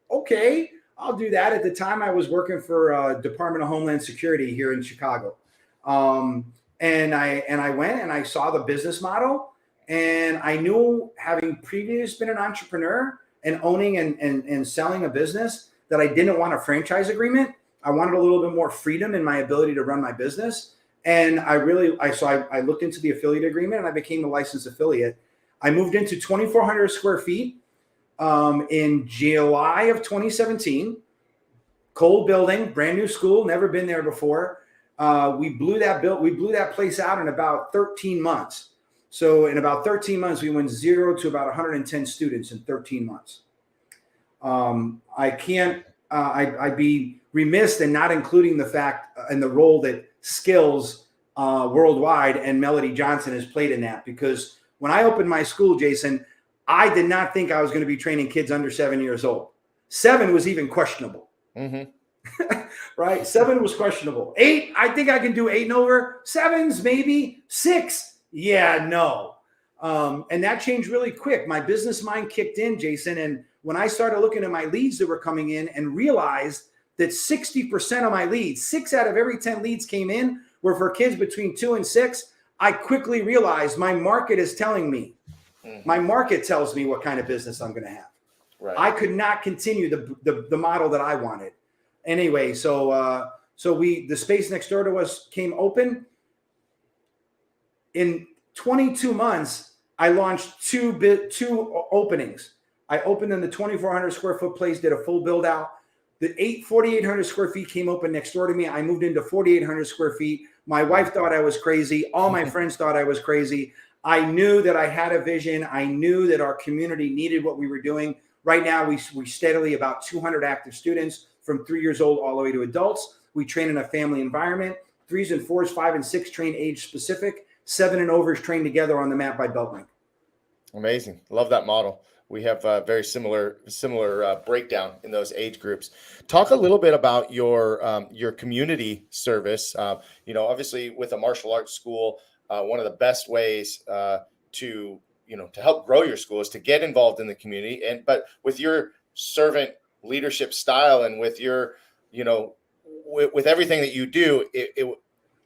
okay, I'll do that. At the time, I was working for Department of Homeland Security here in Chicago. And I went and I saw the business model, and I knew, having previously been an entrepreneur and owning and selling a business, that I didn't want a franchise agreement. I wanted a little bit more freedom in my ability to run my business. And I looked into the affiliate agreement, and I became a licensed affiliate. I moved into 2,400 square feet in July of 2017. Cold building, brand new school, never been there before. We blew that place out in about 13 months. So in about 13 months, we went 0 to about 110 students in 13 months. I'd be remiss in not including the fact and the role that Skills Worldwide and Melody Johnson has played in that. Because when I opened my school, Jason, I did not think I was going to be training kids under 7 years old. 7 was even questionable. Mm-hmm. Right? 7 was questionable. 8, I think I can do 8 and over. 7s, maybe. 6. Yeah, no. And that changed really quick. My business mind kicked in, Jason. And when I started looking at my leads that were coming in and realized that 60% of my leads, 6 out of every 10 leads came in, were for kids between 2 and 6, I quickly realized my market is telling me. Mm-hmm. My market tells me what kind of business I'm going to have. Right. I could not continue the model that I wanted. Anyway, so the space next door to us came open. In 22 months, I launched two openings. I opened in the 2,400 square foot place, did a full build out. The 4,800 square feet came open next door to me. I moved into 4,800 square feet. My wife thought I was crazy. All my friends thought I was crazy. I knew that I had a vision. I knew that our community needed what we were doing. Right now, we steadily about 200 active students from 3 years old all the way to adults. We train in a family environment. 3s and 4s, 5 and 6 train age specific. 7 and overs train together on the mat by belt length. Amazing. Love that model. We have a very similar breakdown in those age groups. Talk a little bit about your community service. Obviously with a martial arts school, one of the best ways to help grow your school is to get involved in the community. But with your servant leadership style and with your, with everything that you do,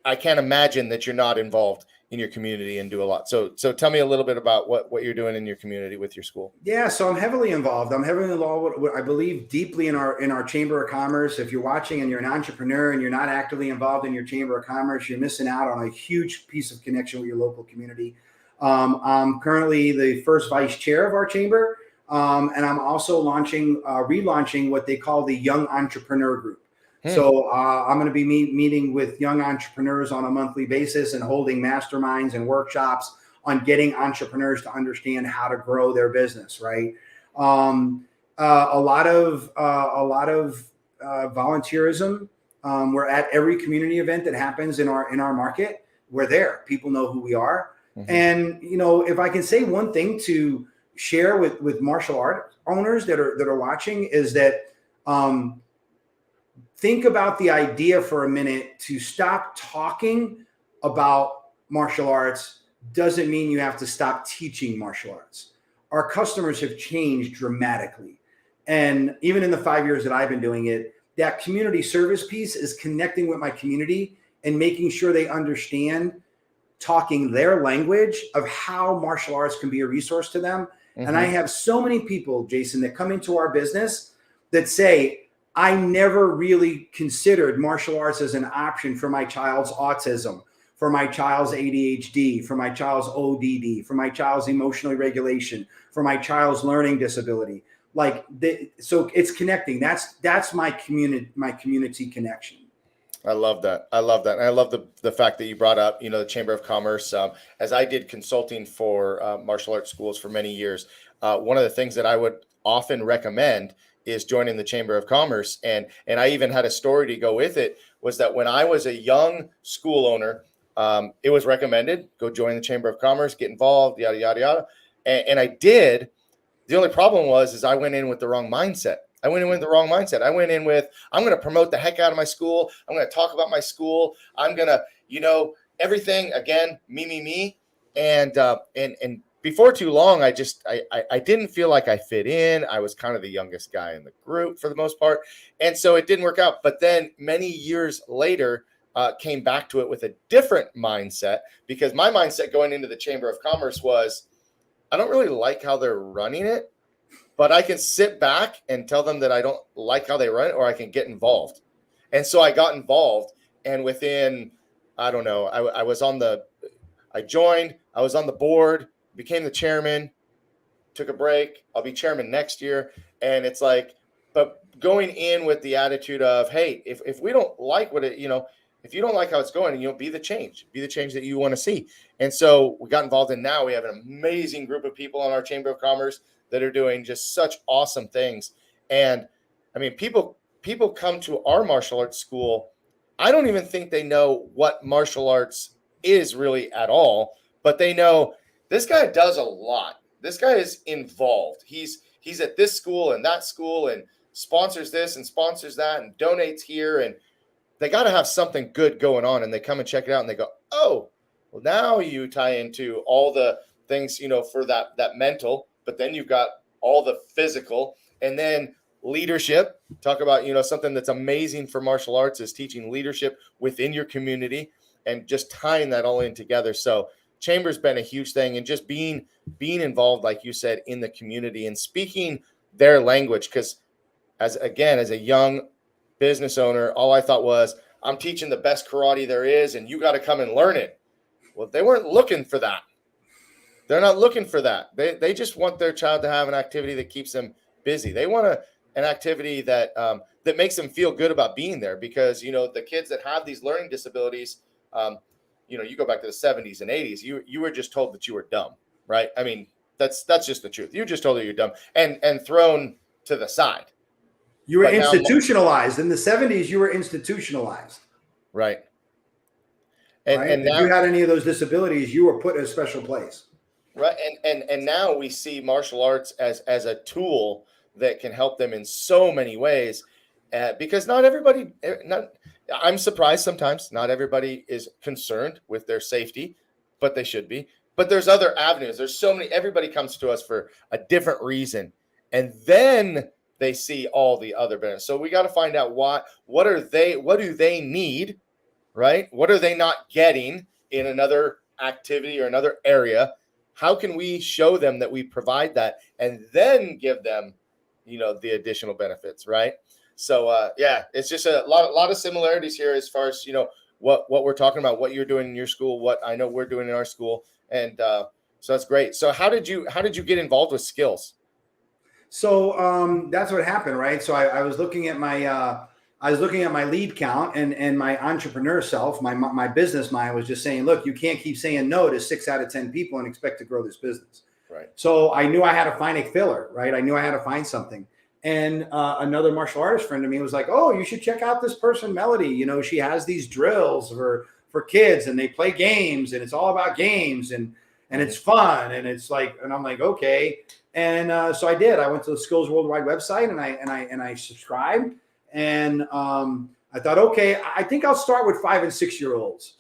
I can't imagine that you're not involved in your community and do a lot. So tell me a little bit about what you're doing in your community with your school. Yeah, so I'm heavily involved. I believe deeply in our Chamber of Commerce. If you're watching and you're an entrepreneur and you're not actively involved in your Chamber of Commerce, you're missing out on a huge piece of connection with your local community. I'm currently the first vice chair of our chamber, and I'm also relaunching what they call the Young Entrepreneur Group. So I'm going to be meeting with young entrepreneurs on a monthly basis and holding masterminds and workshops on getting entrepreneurs to understand how to grow their business. Right. A lot of volunteerism. We're at every community event that happens in our market. We're there. People know who we are. Mm-hmm. And, if I can say one thing to share with martial art owners that are watching is that, think about the idea for a minute. To stop talking about martial arts doesn't mean you have to stop teaching martial arts. Our customers have changed dramatically. And even in the 5 years that I've been doing it, that community service piece is connecting with my community and making sure they understand, talking their language of how martial arts can be a resource to them. Mm-hmm. And I have so many people, Jason, that come into our business that say, I never really considered martial arts as an option for my child's autism, for my child's ADHD, for my child's ODD, for my child's emotional regulation, for my child's learning disability. So it's connecting. That's my community connection. I love that. And I love the fact that you brought up, the Chamber of Commerce. As I did consulting for martial arts schools for many years, one of the things that I would often recommend is joining the Chamber of Commerce. And I even had a story to go with it, was that when I was a young school owner, it was recommended, go join the Chamber of Commerce, get involved, yada, yada, yada. And I did. The only problem is I went in with the wrong mindset. I went in with, I'm going to promote the heck out of my school. I'm going to talk about my school. I'm going to, everything, again, me. And before too long, I didn't feel like I fit in. I was kind of the youngest guy in the group for the most part. And so it didn't work out. But then many years later, came back to it with a different mindset, because my mindset going into the Chamber of Commerce was, I don't really like how they're running it, but I can sit back and tell them that I don't like how they run it, or I can get involved. And so I got involved, and within, I don't know, I joined, I was on the board, became the chairman, took a break. I'll be chairman next year. And it's like, but going in with the attitude of, hey, if we don't like what it, if you don't like how it's going, be the change that you want to see. And so we got involved in, now we have an amazing group of people on our Chamber of Commerce that are doing just such awesome things. And I mean, people come to our martial arts school. I don't even think they know what martial arts is really at all, but they know this guy does a lot. This guy is involved. He's at this school and that school and sponsors this and sponsors that and donates here. And they got to have something good going on. And they come and check it out and they go, oh, well, now you tie into all the things, for that mental, but then you've got all the physical, and then leadership. Talk about, something that's amazing for martial arts is teaching leadership within your community and just tying that all in together. So Chamber's been a huge thing, and just being involved, like you said, in the community and speaking their language. Because as a young business owner, all I thought was, I'm teaching the best karate there is, and you got to come and learn it. Well, they weren't looking for that. They're not looking for that. They just want their child to have an activity that keeps them busy. They want an activity that that makes them feel good about being there, because the kids that have these learning disabilities, you go back to the 70s and 80s, you were just told that you were dumb, right? I mean, that's just the truth. You're just told that you're dumb and thrown to the side. You were institutionalized. In the 70s, you were institutionalized. Right. And now, if you had any of those disabilities, you were put in a special place. Right. And now we see martial arts as a tool that can help them in so many ways, because not everybody, I'm surprised sometimes not everybody is concerned with their safety, but they should be. But there's other avenues. There's so many. Everybody comes to us for a different reason, and then they see all the other benefits. So we got to find out what do they need, right? What are they not getting in another activity or another area? How can we show them that we provide that, and then give them, the additional benefits, right? So it's just a lot of similarities here as far as what we're talking about, what you're doing in your school, what I know we're doing in our school, and so that's great. So how did you get involved with skills? So that's what happened, right? So I was looking at my lead count, and my entrepreneur self, my business mind was just saying, look, you can't keep saying no to 6 out of 10 people and expect to grow this business. Right. So I knew I had to find a filler, right? I knew I had to find something. And another martial artist friend of me was like, oh, you should check out this person, Melody. She has these drills for kids, and they play games, and it's all about games, and it's fun. And it's like, and I'm like, okay. And so I did. I went to the Skills Worldwide website, and I subscribed. And I thought, okay, I think I'll start with 5 and 6 year olds.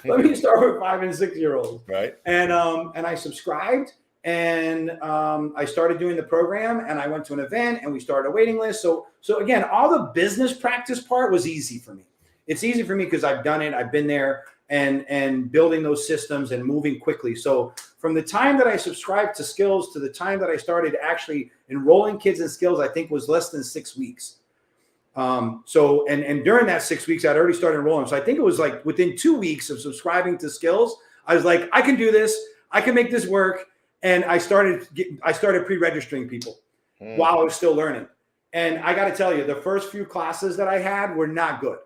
Let me start with 5 and 6 year olds. Right. And I subscribed, and I started doing the program, and I went to an event, and we started a waiting list. So again, all the business practice part was easy for me. It's easy for me because I've done it. I've been there and building those systems and moving quickly. So from the time that I subscribed to Skills to the time that I started actually enrolling kids in Skills, I think was less than 6 weeks. So during that 6 weeks, I'd already started enrolling. So I think it was like within 2 weeks of subscribing to Skills, I was like, I can do this. I can make this work. And I started pre-registering people while I was still learning. And I got to tell you, the first few classes that I had were not good.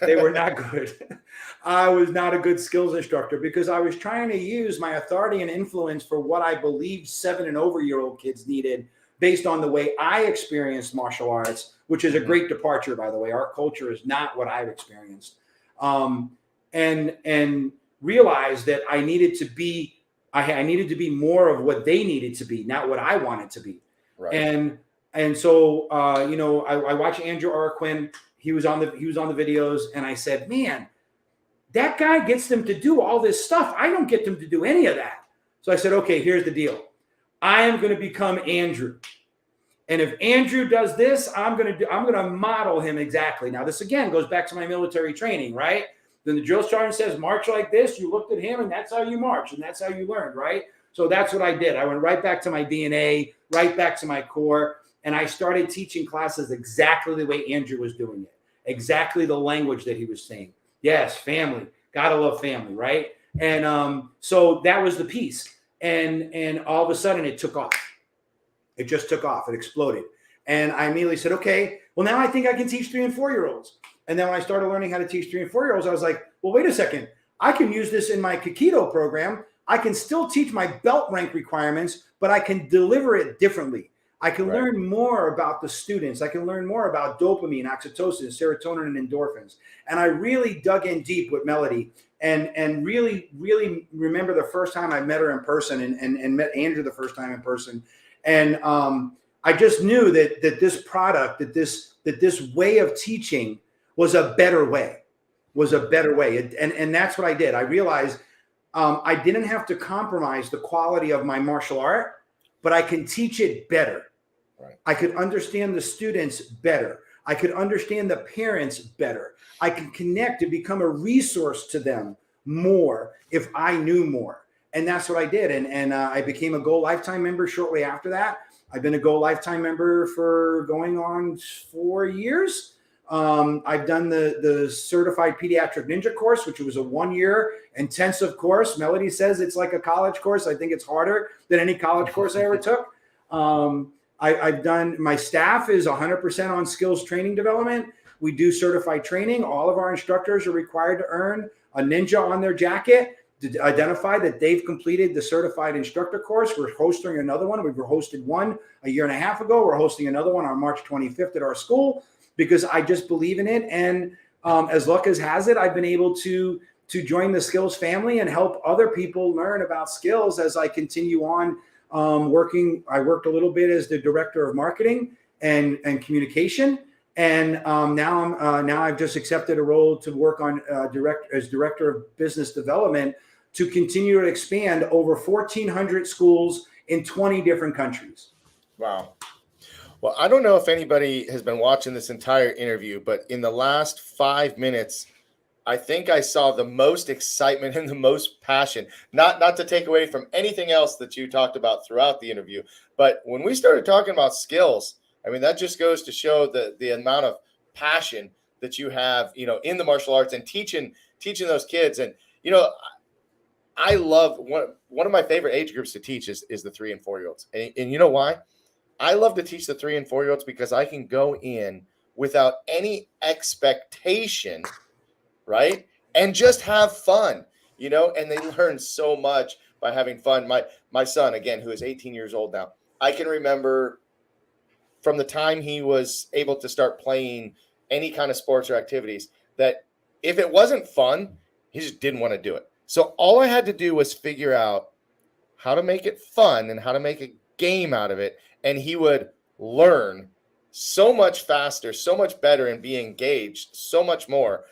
They were not good. I was not a good skills instructor because I was trying to use my authority and influence for what I believed 7 and over year old kids needed based on the way I experienced martial arts, which is a great departure, by the way. Our culture is not what I've experienced. And realized that I needed to be more of what they needed to be, not what I wanted to be. Right. And so I watched Andrew Arquin. He was on the videos, and I said, man, that guy gets them to do all this stuff. I don't get them to do any of that. So I said, okay, here's the deal. I am going to become Andrew. And if Andrew does this, I'm going to model him exactly. Now, this again goes back to my military training, right? Then the drill sergeant says, march like this. You looked at him, and that's how you march, and that's how you learned, right? So that's what I did. I went right back to my DNA, right back to my core, and I started teaching classes exactly the way Andrew was doing it, exactly the language that he was saying. Yes, family. Gotta love family, right? And so that was the piece. And all of a sudden, it took off. It just took off. It exploded. And I immediately said, okay, well, now I think I can teach 3 and 4 year olds. And then when I started learning how to teach 3 and 4 year olds, I was like, well, wait a second. I can use this in my Kyuki-do program. I can still teach my belt rank requirements, but I can deliver it differently. I can learn more about the students. I can learn more about dopamine, oxytocin, serotonin, and endorphins. And I really dug in deep with Melody and really, really remember the first time I met her in person and met Andrew the first time in person. And I just knew that this product, that this way of teaching was a better way, And that's what I did. I realized I didn't have to compromise the quality of my martial art, but I can teach it better. Right. I could understand the students better. I could understand the parents better. I could connect and become a resource to them more if I knew more. And that's what I did. And I became a Go Lifetime member shortly after that. I've been a Go Lifetime member for going on 4 years. I've done the certified pediatric ninja course, which was a 1-year intensive course. Melody says it's like a college course. I think it's harder than any college course I ever took. I've done, my staff is 100% on skills training development. We do certified training. All of our instructors are required to earn a ninja on their jacket to identify that they've completed the certified instructor course. We're hosting another one. We've hosted one a year and a half ago. We're hosting another one on March 25th at our school because I just believe in it. And as luck as has it, I've been able to join the skills family and help other people learn about skills as I continue on working. I worked a little bit as the director of marketing and communication. And now I've just accepted a role to work on as director of business development to continue to expand over 1,400 schools in 20 different countries. Wow. Well, I don't know if anybody has been watching this entire interview, but in the last 5 minutes, I think I saw the most excitement and the most passion, not to take away from anything else that you talked about throughout the interview. But when we started talking about skills, I mean, that just goes to show the amount of passion that you have, in the martial arts and teaching those kids. And, I love one of my favorite age groups to teach is the 3 and 4 year olds. And you know why? I love to teach the 3 and 4 year olds because I can go in without any expectation, right? And just have fun, and they learn so much by having fun. My son, again, who is 18 years old now, I can remember from the time he was able to start playing any kind of sports or activities that if it wasn't fun, he just didn't want to do it. So all I had to do was figure out how to make it fun and how to make a game out of it. And he would learn so much faster, so much better, and be engaged so much more.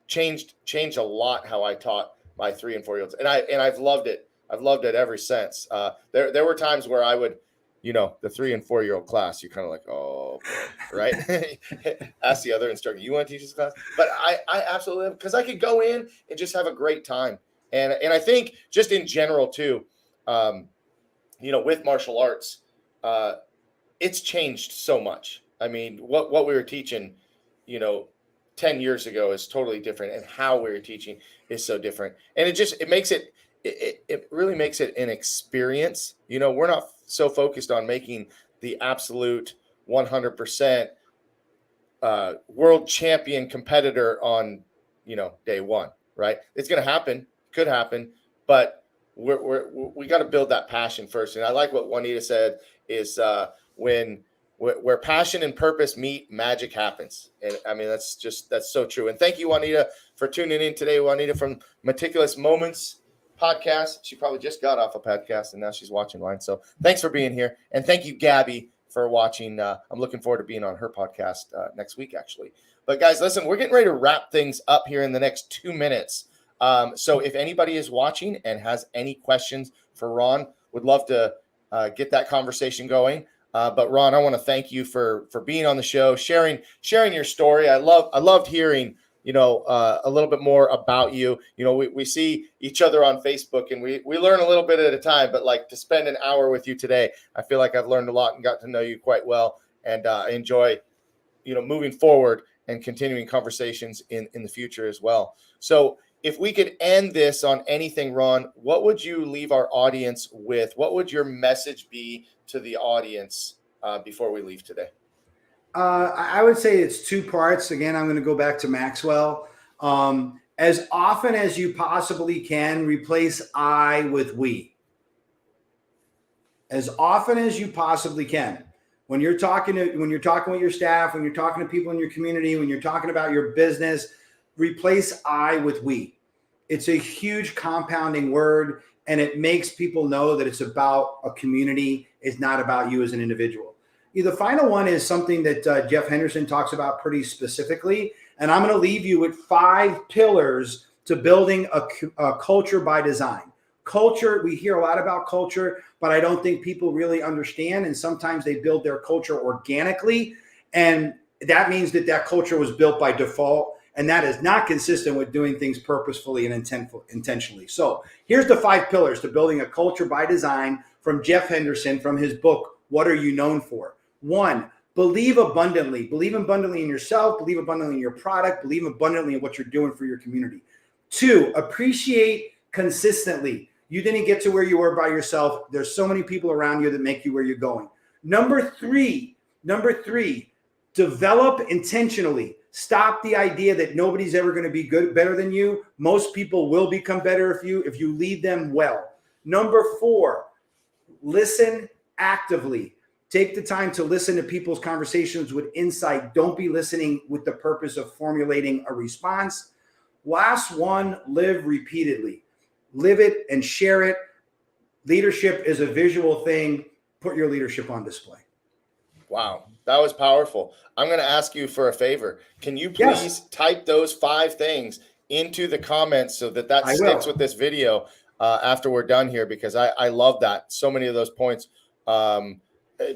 Changed a lot how I taught my 3 and 4 year olds. And I've loved it. I've loved it ever since. There were times where I would, the 3 and 4 year old class, you're kind of like, oh, boy, right? Ask the other instructor, you want to teach this class? But I absolutely, because I could go in and just have a great time. And I think just in general too, with martial arts, it's changed so much. I mean, what we were teaching, 10 years ago is totally different, and how we were teaching is so different. And it makes it, it really makes it an experience. We're not so focused on making the absolute 100% world champion competitor on, day one, right? It's going to happen, could happen, but we got to build that passion first. And I like what Juanita said is where passion and purpose meet, magic happens. And I mean, that's so true. And thank you, Juanita, for tuning in today. Juanita from Meticulous Moments podcast. She probably just got off a podcast and now she's watching mine. So thanks for being here. And thank you, Gabby, for watching. I'm looking forward to being on her podcast next week, actually. But guys, listen, we're getting ready to wrap things up here in the next 2 minutes. So if anybody is watching and has any questions for Ron, would love to get that conversation going. But Ron, I want to thank you for being on the show, sharing your story. I loved hearing, a little bit more about you. We see each other on Facebook and we learn a little bit at a time, but like to spend an hour with you today, I feel like I've learned a lot and got to know you quite well. And I enjoy, moving forward and continuing conversations in the future as well. So if we could end this on anything, Ron, what would you leave our audience with? What would your message be to the audience before we leave today? I would say it's 2 parts. Again, I'm going to go back to Maxwell. As often as you possibly can, replace I with we. As often as you possibly can. When you're talking with your staff, when you're talking to people in your community, when you're talking about your business, replace I with we. It's a huge compounding word, and it makes people know that it's about a community. It's not about you as an individual. The final one is something that Jeff Henderson talks about pretty specifically, and I'm going to leave you with 5 pillars to building a culture by design. Culture, we hear a lot about culture, but I don't think people really understand, and sometimes they build their culture organically, and that means that culture was built by default, and that is not consistent with doing things purposefully and intentionally. So here's the 5 pillars to building a culture by design from Jeff Henderson from his book, What Are You Known For? 1, Believe abundantly. Believe abundantly in yourself. Believe abundantly in your product. Believe abundantly in what you're doing for your community. 2, appreciate consistently. You didn't get to where you were by yourself. There's so many people around you that make you where you're going. Number three, develop intentionally. Stop the idea that nobody's ever going to be better than you. Most people will become better if you lead them well. Number 4, listen actively. Take the time to listen to people's conversations with insight. Don't be listening with the purpose of formulating a response. Last one, live repeatedly. Live it and share it. Leadership is a visual thing. Put your leadership on display. Wow, that was powerful. I'm going to ask you for a favor. Can you please type those 5 things into the comments so that sticks with this video after we're done here? Because I love that. So many of those points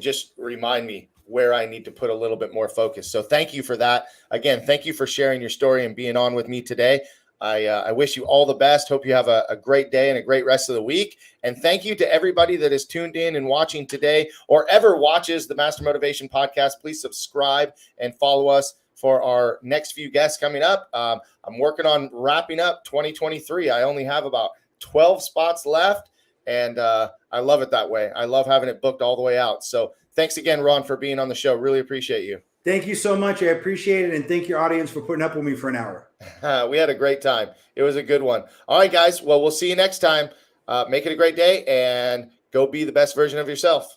just remind me where I need to put a little bit more focus. So thank you for that. Again, thank you for sharing your story and being on with me today. I wish you all the best. Hope you have a great day and a great rest of the week. And thank you to everybody that is tuned in and watching today or ever watches the Master Motivation Podcast. Please subscribe and follow us for our next few guests coming up. I'm working on wrapping up 2023. I only have about 12 spots left, and I love it that way. I love having it booked all the way out. So thanks again, Ron, for being on the show. Really appreciate you. Thank you so much. I appreciate it. And thank your audience for putting up with me for an hour. We had a great time. It was a good one. All right, guys. Well, we'll see you next time. Make it a great day and go be the best version of yourself.